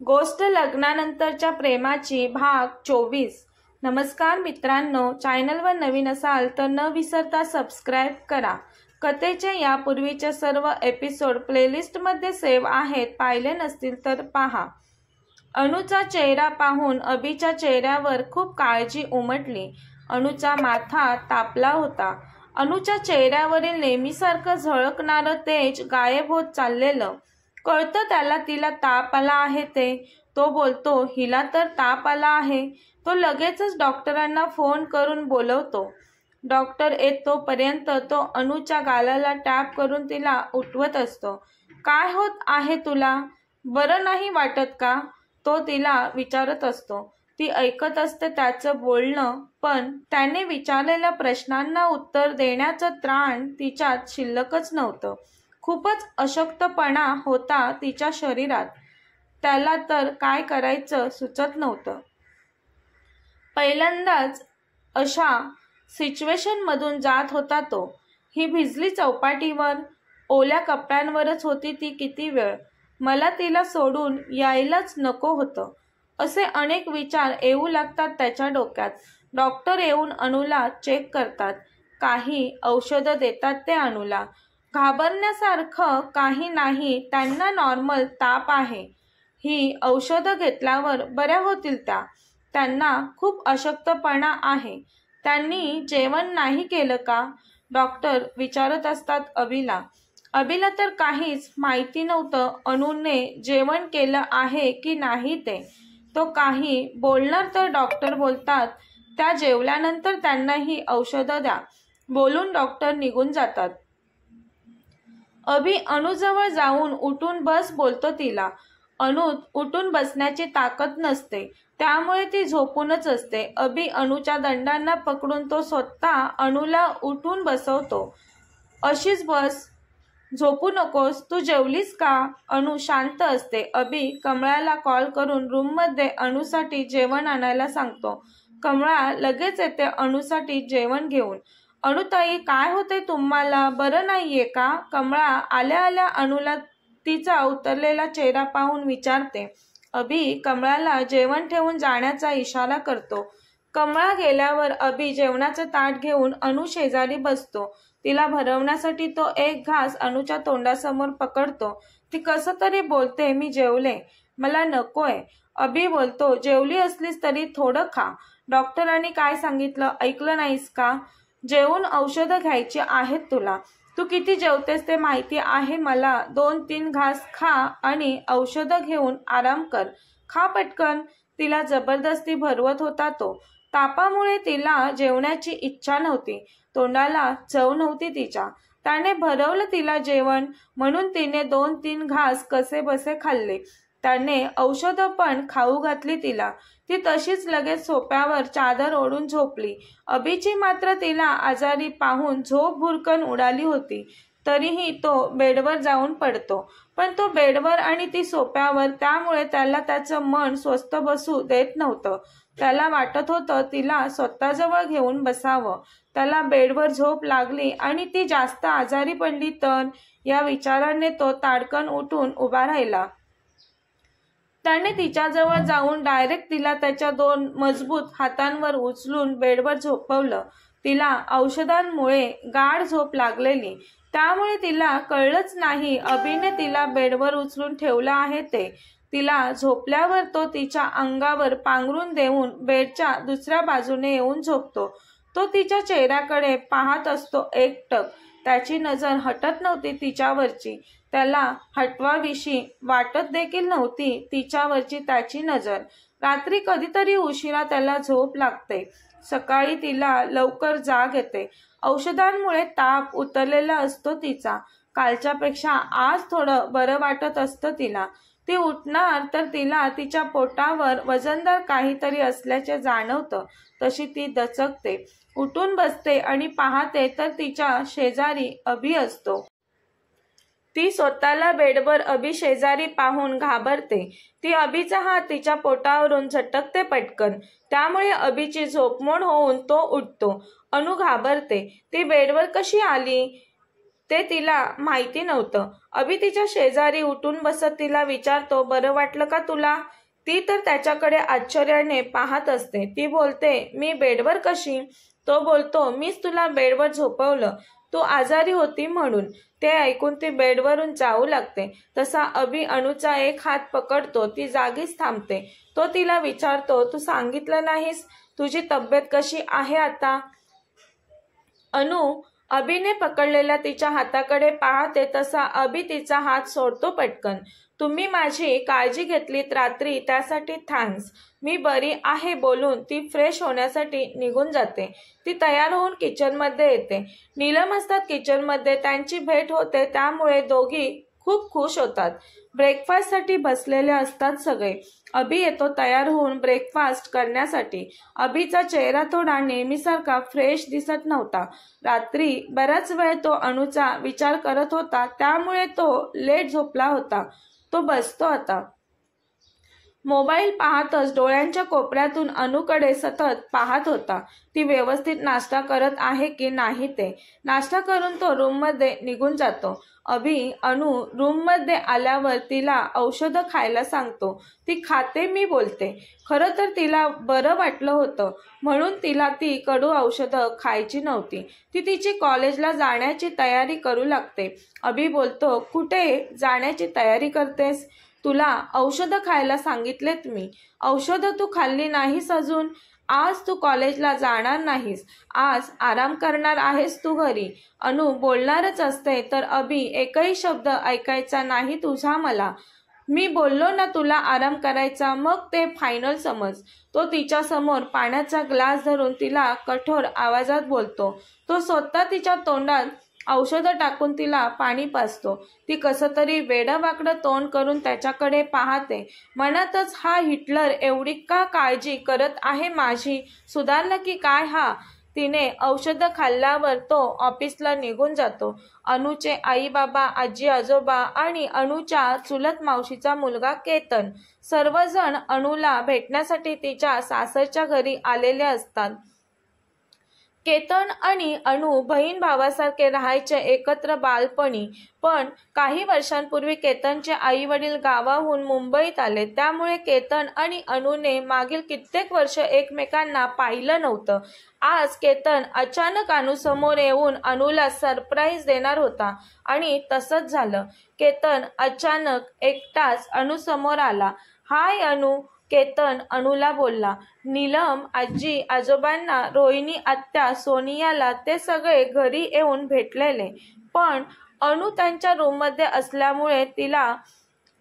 गोष्ट लग्नानंतरच्या प्रेमाची भाग 24। नमस्कार मित्रांनो, चॅनलवर नवीन असाल तर न विसरता सबस्क्राइब करा। कथेचे यापूर्वीचे सर्व एपिसोड प्लेलिस्टमध्ये सेव्ह आहेत, पाहिले नसतील तर पहा। अनुचा चेहरा पाहून अभिच्या चेहऱ्यावर खूप काळजी उमटली। अनुचा माथा तापला होता। अनुच्या चेहऱ्यावरील नेहमीसारखं झळकणारं तेज गायब होत चाललेलं। कळतं त्याला तिला ताप आला आहे ते। तो बोलतो, हिला तर ताप आला आहे। तो लगेचच डॉक्टरांना फोन करून बोलवतो। डॉक्टर येतोपर्यंत तो अनुच्या गालाला टॅप करून तिला उठवत असतो। काय होत आहे तुला? बरं नाही वाटत का? तो तिला विचारत असतो। ती ऐकत असते त्याचं बोलणं, पण त्याने विचारलेल्या प्रश्नांना उत्तर देण्याचं त्राण तिच्यात शिल्लकच नव्हतं। खूपच अशक्तपणा होता तिच्या शरीरात। त्याला तर काय करायचं सुचत नव्हतं। पहिल्यांदाच अशा सिच्युएशनमधून जात होता तो। ही भिजली चौपाटीवर, ओल्या कपड्यांवरच होती ती किती वेळ। मला तिला सोडून यायलाच नको होतं, असे अनेक विचार येऊ लागतात त्याच्या डोक्यात। डॉक्टर येऊन अनुला चेक करतात, काही औषधं देतात ते अनुला। घाबरण्यासारखं काही नाही, त्यांना नॉर्मल ताप आहे। ही औषधं घेतल्यावर बऱ्या होतील त्या। त्यांना खूप अशक्तपणा आहे। त्यांनी जेवण नाही केलं का? डॉक्टर विचारत असतात अभिला। अभिला तर काहीच माहिती नव्हतं अनुने जेवण केलं आहे की नाही ते। तो काही बोलणार तर डॉक्टर बोलतात, त्या जेवल्यानंतर त्यांना ही औषधं द्या, बोलून डॉक्टर निघून जातात। अभि अनुजवळ जाऊन उठून बस बोलतो तिला। अनुत उठून बसण्याची ताकद नसते, त्यामुळे ती झोपूनच असते। अभि अनुच्या दंडांना पकडून तो स्वतः अनुला उठून बसवतो। अशीच बस, झोपू नकोस, तू जेवलीस का? अनु शांत असते। अभि कमळाला कॉल करून रूममध्ये अनुसाठी जेवण आणायला सांगतो। कमळा लगेच येते अनुसाठी जेवण घेऊन। अनुताई, काय होते तुम्हाला? बरं नाहीये का? कमळा आल्या आल्या अनुला तिचा उतरलेला चेहरा पाहून विचारते। अभि कमळाला जेवण ठेवून जाण्याचा इशारा करतो। कमळा गेल्यावर अभि जेवणाचं ताट घेऊन अनु शेजारी बसतो। तिला भरवण्यासाठी तो एक घास अनुच्या तोंडासमोर पकडतो। ती कसं तरी बोलते, मी जेवले, मला नकोय। अभि बोलतो, जेवली असलीस तरी थोडं खा। डॉक्टरांनी काय सांगितलं ऐकलं नाहीस का? जेवून औषधं घ्यायची आहेत तुला। तू किती जेवतेस ते माहिती आहे मला। 2-3 घास खा आणि औषधं घेऊन आराम कर। खा पटकन। तिला जबरदस्ती भरवत होता तो। तापामुळे तिला जेवण्याची इच्छा नव्हती, तोंडाला चव नव्हती तिच्या। त्याने भरवलं तिला जेवण, म्हणून तिने 2-3 घास कसेबसे खाल्ले। त्याने औषधं पण खाऊ घातली तिला। ती तशीच लगेच सोफ्यावर चादर ओढून झोपली। अभिची मात्र तिला आजारी पाहून झोप भुरकन उडाली होती। तरीही तो बेडवर जाऊन पडतो, पण तो बेडवर आणि ती सोफ्यावर, त्यामुळे त्याला त्याचं मन स्वस्थ बसू देत नव्हतं। त्याला वाटत होतं तिला स्वतःजवळ घेऊन बसावं। त्याला बेडवर झोप लागली आणि ती जास्त आजारी पडली तर, या विचाराने तो ताडकन उठून उभा राहिला। त्याने तिच्याजवळ जाऊन डायरेक्ट तिला त्याच्या 2 मजबूत हातांवर उचलून बेडवर झोपवलं। तिला औषधांमुळे गाढ झोप लागलेली, त्यामुळे तिला कळलंच नाही अभिने तिला बेडवर उचलून ठेवलं आहे ते। तिला झोपल्यावर तो तिच्या अंगावर पांघरून देऊन बेडच्या दुसऱ्या बाजूने येऊन झोपतो। तो तिच्या चेहऱ्याकडे पाहत असतो एकटक। त्याची नजर हटत नव्हती तिच्यावरची। त्याला हटवावीशी वाटत देखील नव्हती तिच्यावरची त्याची नजर। रात्री कधीतरी उशिरा त्याला झोप लागते, सकाळी तिला लवकर जाग येते। औषधांमुळे ताप उतरलेला असतो तिचा। कालच्यापेक्षा आज थोडं बरं वाटत असतं तिला। ती उठणार तर तिला तिच्या पोटावर वजनदार काहीतरी असल्याचे जाणवतं। तशी ती दचकते, उठून बसते आणि पाहते तर तिच्या शेजारी अभि असतो। ती स्वतःला बेडवर अभि शेजारी पाहून घाबरते। ती अभिचा हात तिच्या पोटावरून झटकते पटकन, त्यामुळे अभिची झोपमोड होऊन तो उठतो। अनु घाबरते। ती बेडवर कशी आली ते तिला माहिती नव्हतं। अभि तिच्या शेजारी उठून बसत तिला विचारतो, बरं वाटलं का तुला? ती तर त्याच्याकडे आश्चर्याने पाहत असते. ती बोलते, मी बेडवर कशी? तो बोलतो, मीच तुला बेडवर झोपवलं, तू आजारी होती म्हणून. ते ऐकून ती बेडवरून जाऊ लागते. तसा अभि अणूचा एक हात पकडतो. ती जागीच थांबते. तो तिला विचारतो, तू सांगितलं नाहीस तुझी तब्येत कशी आहे आता? अनु अभिने पकडलेल्या तिच्या हाताकडे पाहते. तसा अभि तिचा हात सोडतो पटकन. तुम्ही माझी काळजी घेतलीत रात्री, त्यासाठी थँक्स. मी बरी आहे बोलून ती फ्रेश होण्यासाठी निघून जाते. ती तयार होऊन किचनमध्ये येते. नीलम असतात किचनमध्ये. त्यांची भेट होते, त्यामुळे दोघी खूप खुश होतात. ब्रेकफास्टसाठी बसलेले असतात सगळे. अभि येतो तयार होऊन ब्रेकफास्ट करण्यासाठी. अभिचा चेहरा थोडा नेहमीसारखा फ्रेश दिसत नव्हता. रात्री बराच वेळ तो अणूचा विचार करत होता, त्यामुळे तो लेट झोपला होता. तो बसतो आता. मोबाईल पाहतच डोळ्यांच्या कोपऱ्यातून अणूकडे सतत पाहत होता. ती व्यवस्थित नाश्ता करत आहे की नाही ते. नाश्ता करून तो रूममध्ये निघून जातो. अभि अणू रूममध्ये आल्यावर तिला औषधं खायला सांगतो. ती खाते मी बोलते. खरं तर तिला बरं वाटलं होतं म्हणून तिला ती कडू औषधं खायची नव्हती. ती तिची कॉलेजला जाण्याची तयारी करू लागते. अभि बोलतो, कुठे जाण्याची तयारी करतेस? तुला औषधं खायला सांगितलेत मी. औषधं तू खाल्ली नाहीस अजून. आज तू कॉलेजला जाणार नाहीस. आज आराम करणार आहेस तू घरी. अनु बोलणारच असते तर अभि एकही शब्द ऐकायचा नाही तुझा मला. मी बोललो ना तुला आराम करायचा, मग ते फायनल समज. तो तिच्या समोर पाण्याचा ग्लास धरून तिला कठोर आवाजात बोलतो. तो स्वतः तिच्या तोंडात औषधं टाकून तिला पाणी पाजतो. ती कसं तरी वेडंवाकडं तोंड करून त्याच्याकडे पाहते. मनातच हा हिटलर एवढी का काळजी करत आहे माझी? सुधारला की काय हा? तिने औषधं खाल्ल्यावर तो ऑफिसला निघून जातो. अणूचे आई बाबा, आजी आजोबा आणि अणूच्या चुलत मावशीचा मुलगा केतन सर्वजण अणूला भेटण्यासाठी तिच्या सासरच्या घरी आलेले असतात. केतन आणि अणू बहीण भावासारखे राहायचे एकत्र बालपणी. पण काही वर्षांपूर्वी केतनचे आई वडील गावाहून मुंबईत आले. त्यामुळे केतन आणि अणूने मागील कित्येक वर्ष एकमेकांना पाहिलं नव्हतं. आज केतन अचानक अणूसमोर येऊन अणूला सरप्राईज देणार होता आणि तसंच झालं. केतन अचानक एकटाच अणूसमोर आला. हाय अणू, केतन अणूला बोलला. नीलम आजी आजोबांना, रोहिणी आत्या, सोनियाला ते सगळे घरी येऊन भेटलेले. पण अणू त्यांच्या रूममध्ये असल्यामुळे तिला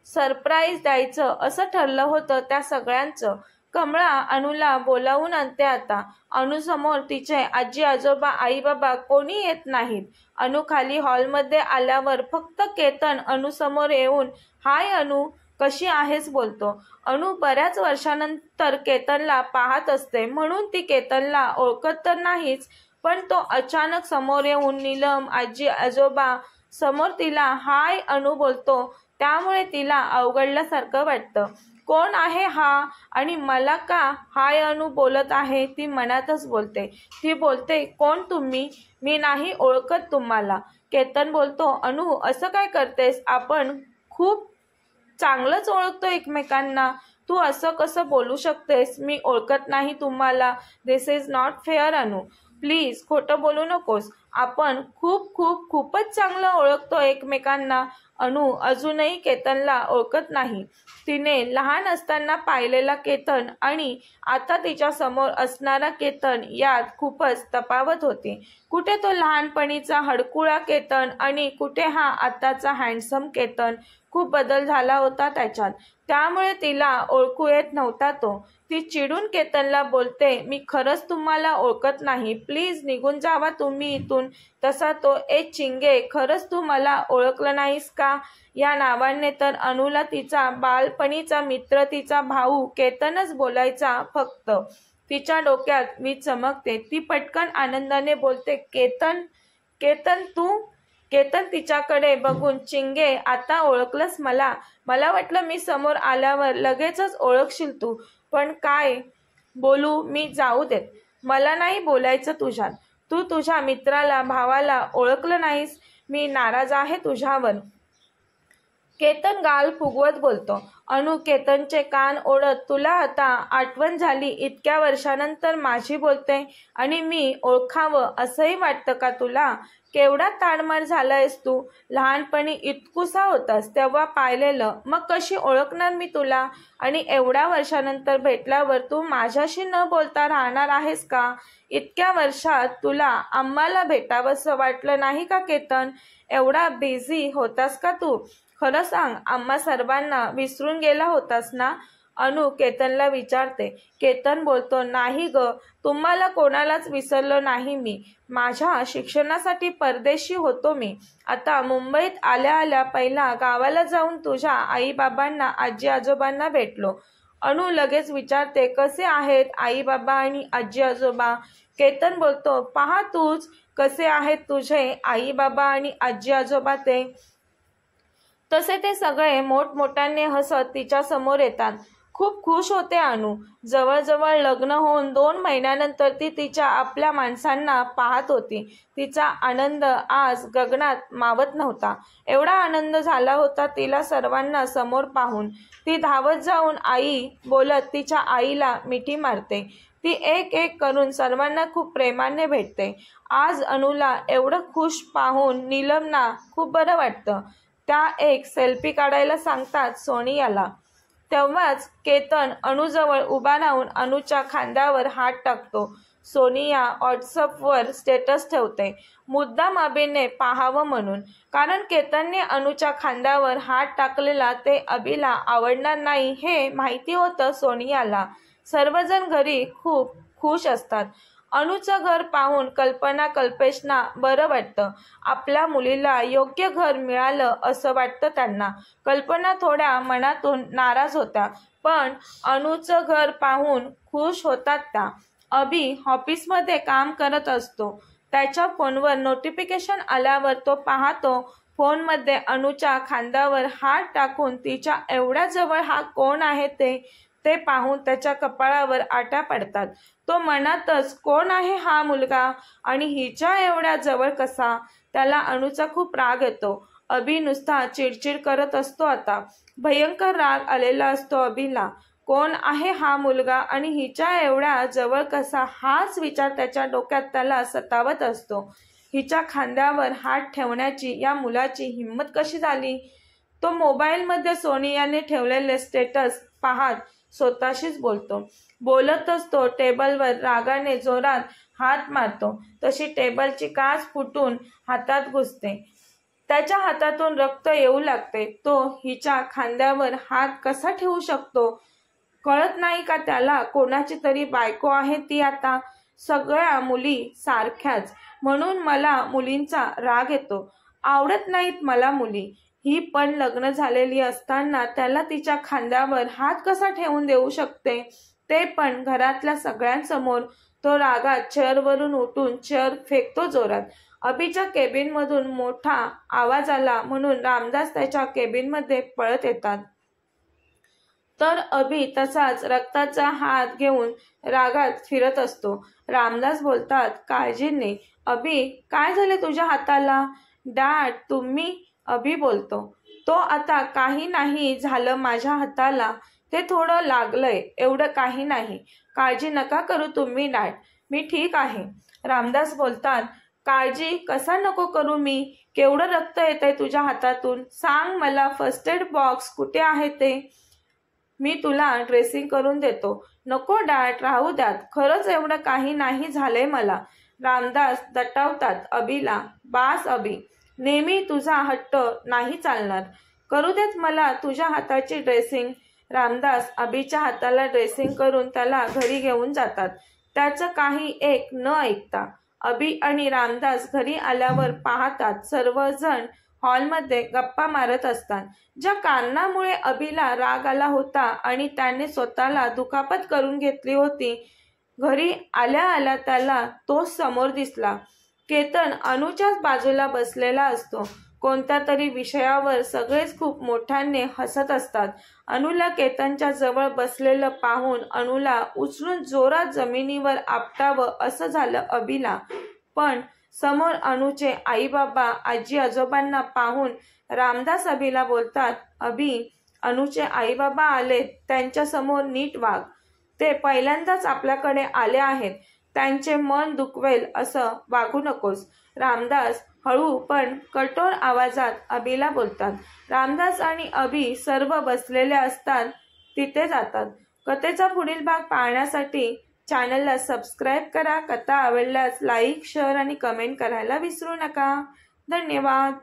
सरप्राईज द्यायचं असं ठरलं होतं त्या सगळ्यांचं. कमळा अणूला बोलावून आणते आता. अणूसमोर तिचे आजी आजोबा आई बाबा कोणी येत नाहीत. अणू खाली हॉलमध्ये आल्यावर फक्त केतन अणूसमोर येऊन हाय अणू कशी आहेस बोलतो. अणू बऱ्याच वर्षानंतर केतनला पाहत असते म्हणून ती केतनला ओळखत तर नाहीच, पण तो अचानक समोर येऊन नीलम आजी आजोबा समोर तिला हाय अणू बोलतो, त्यामुळे तिला अवघडल्यासारखं वाटतं. कोण आहे हा आणि मला का हाय अणू बोलत आहे? ती मनातच बोलते. ती बोलते, कोण तुम्ही? मी नाही ओळखत तुम्हाला. केतन बोलतो, अणू असं काय करतेस? आपण खूप चांगलंच ओळखतो एकमेकांना. तू असं कसं बोलू शकतेस? मी ओळखत नाही तुम्हाला. दिस इज नॉट फेअर अणू. प्लीज खोटं बोलू नकोस. आपण खूपच चांगलं ओळखतो एकमेकांना. अणू अजूनही केतनला ओळखत नाही. तिने लहान असताना पाहिलेला केतन आणि आता तिच्या समोर असणारा केतन यात खूपच तफावत होती. कुठे तो लहानपणीचा हडकुळा केतन आणि कुठे हा आताचा हँडसम केतन. खूप बदल झाला होता त्याच्यात, त्यामुळे तिला ओळखू येत नव्हता तो. ती चिडून केतनला बोलते, मी खरंच तुम्हाला ओळखत नाही. प्लीज निघून जावा तुम्ही इथून. तसा तो, ए चिंगे, खरंच तू मला ओळखलं नाहीस का? या नावाने तर अणूला तिचा बालपणीचा मित्र, तिचा भाऊ केतनच बोलायचा फक्त. तिच्या डोक्यात वीज चमकते. ती पटकन आनंदाने बोलते, केतन? केतन तू? केतन तिच्याकडे बघून, चिंगे, आता ओळखलंस मला? मला वाटलं मी समोर आल्यावर लगेचच ओळखशील तू. पण काय बोलू मी? जाऊ देत. मला नाही बोलायचं तुझ्यात. तू तुझ्या मित्राला भावाला ओळखलं नाहीस. मी नाराज आहे तुझ्यावर. केतन गाल फुगवत बोलतो. अनु केतनचे कान ओढत, तुला आता आठवण झाली इतक्या वर्षानंतर माझी बोलते आणि मी ओळखावं असंही वाटतं का तुला? केवढा ताडमाड झालायस तू. लहानपणी इतकुसा होतास तेव्हा पाहिलेलं, मग कशी ओळखणार मी तुला? आणि एवढ्या वर्षानंतर भेटल्यावर तू माझ्याशी न बोलता राहणार आहेस का? इतक्या वर्षात तुला आम्हाला भेटावंसं वाटलं नाही का केतन? एवढा बिझी होतास का तू? खरं सांग, आम्हा सर्वांना विसरून गेला होतास ना? अनु केतनला विचारते. केतन बोलतो, नाही ग, तुम्हाला कोणालाच विसरलो नाही मी. माझ्या शिक्षणासाठी परदेशी होतो मी. आता मुंबईत आल्या आल्या पहिला गावाला जाऊन तुझ्या आई बाबांना आजी आजोबांना भेटलो. अनु लगेच विचारते, कसे आहेत आई बाबा आणि आजी आजोबा? केतन बोलतो, पहा तूच कसे आहेत तुझे आई बाबा आणि आजी आजोबा ते. तसे ते सगळे मोठमोठ्याने हसत तिच्या समोर येतात. खूप खुश होते अनु. जवळजवळ लग्न होऊन 2 महिन्यानंतर ती तिच्या आपल्या माणसांना पाहत होती. तिचा आनंद आज गगनात मावत नव्हता. एवढा आनंद झाला होता तिला सर्वांना समोर पाहून. ती धावत जाऊन आई बोलत तिच्या आईला मिठी मारते. ती एक एक करून सर्वांना खूप प्रेमाने भेटते. आज अनुला एवढं खुश पाहून नीलमना खूप बरं वाटतं. त्या एक सेल्फी काढायला सांगतात सोनियाला. तेव्हाच केतन अनुजवळ उभा राहून अनुच्या खांद्यावर हात टाकतो. सोनिया व्हॉट्सअपवर स्टेटस ठेवते, मुद्दाम अभिने पाहावं म्हणून. कारण केतनने अनुच्या खांद्यावर हात टाकलेला ते अभिला आवडणार नाही हे माहिती होतं सोनियाला. सर्वजण घरी खूप खुश असतात. अनुचं घर पाहून कल्पना कल्पेशना बरं वाटतं. आपल्या मुलीला योग्य घर मिळालं असं वाटतं त्यांना. कल्पना थोड्या मनातून नाराज होत्या, पण अनुचं घर पाहून खुश होतात त्या. अभि ऑफिसमध्ये काम करत असतो. त्याच्या फोनवर नोटिफिकेशन आल्यावर तो पाहतो. फोनमध्ये अनुच्या खांद्यावर हात टाकून तिच्या एवढ्या जवळ हा कोण आहे ते पाहून त्याच्या कपाळावर आट्या पडतात. तो मनातच, कोण आहे हा मुलगा आणि हिच्या एवढ्या जवळ कसा? त्याला अनुचा खूप राग येतो. अभि नुसता चिडचिड करत असतो. आता भयंकर राग आलेला असतो अभिला. कोण आहे हा मुलगा आणि हिच्या एवढ्या जवळ कसा? हाच विचार त्याच्या डोक्यात त्याला सतावत असतो. हिच्या खांद्यावर हात ठेवण्याची या मुलाची हिंमत कशी झाली? तो मोबाईलमध्ये सोनियाने ठेवलेले स्टेटस पाहत स्वतःशीच बोलतो. बोलतच तो टेबलवर रागाने जोरात हात मारतो. तशी टेबलची काच फुटून हातात घुसते. त्याच्या हातातून रक्त येऊ लागते. तो हिच्या खांद्यावर हात कसा ठेवू शकतो? कळत नाही का त्याला कोणाची तरी बायको आहे ती आता? सगळ्या मुली सारख्याच, म्हणून मला मुलींचा राग येतो. आवडत नाहीत मला मुली. ही पण लग्न झालेली असताना त्याला तिच्या खांद्यावर हात कसा ठेवून देऊ शकते? ते पण घरातल्या सगळ्यांसमोर. तो रागात चेअरवरून उठून चेअर फेकतो जोरात. अभिच्या केबिनमधून मोठा आवाज आला म्हणून रामदास त्याच्या केबिनमध्ये पळत येतात. तर अभि तसाच रक्ताचा हात घेऊन रागात फिरत असतो. रामदास बोलतात, काळजीने. अभि, काय झाले तुझ्या हाताला? डॅड, तुम्ही? अभि बोलतो, तो आता काही नाही झालं माझ्या हाताला. ते थोडं लागलंय, एवढं काही नाही. काळजी नका करू तुम्ही डॅड, मी ठीक आहे. रामदास बोलतात, काळजी कसा नको करू मी? केवढं रक्त येतंय तुझ्या हातातून? सांग मला फर्स्ट एड बॉक्स कुठे आहे ते? मी तुला ड्रेसिंग करून देतो. नको डॅड, राहू द्यात. खरंच एवढं काही नाही झालंय मला. रामदास दटावतात अभिला. बास अभि, नेहमी तुझा हट्ट नाही चालणार. करू देत मला तुझ्या हाताची ड्रेसिंग. रामदास अभिच्या हाताला ड्रेसिंग करून त्याला घरी घेऊन जातात. त्याचं काही एक न ऐकता. अभि आणि रामदास घरी आल्यावर पाहतात सर्वजण हॉलमध्ये गप्पा मारत असतात. ज्या कारणामुळे अभिला राग आला होता आणि त्याने स्वतःला दुखापत करून घेतली होती, घरी आल्या आल्या त्याला तोच समोर दिसला. केतन अनुच्याच बाजूला बसलेला असतो. कोणत्या तरी विषयावर सगळेच खूप मोठ्याने हसत असतात. अनुला केतनच्या जवळ बसलेलं पाहून अनुला उचलून जोरात जमिनीवर आपटावं असं झालं अभिला. पण समोर अनुचे आई बाबा आजी आजोबांना पाहून रामदास अभिला बोलतात, अभि, अनुचे आई बाबा आलेत, त्यांच्या समोर नीट वाग. ते पहिल्यांदाच आपल्याकडे आले आहेत, त्यांचे मन दुखवेल असं वागू नकोस. रामदास हळू पण कठोर आवाजात अभिला बोलतात. रामदास आणि अभि सर्व बसलेले असतात तिथे जातात. कथेचा पुढील भाग पाहण्यासाठी चॅनलला सबस्क्राईब करा. कथा आवडल्यास लाईक, शेअर आणि कमेंट करायला विसरू नका. धन्यवाद.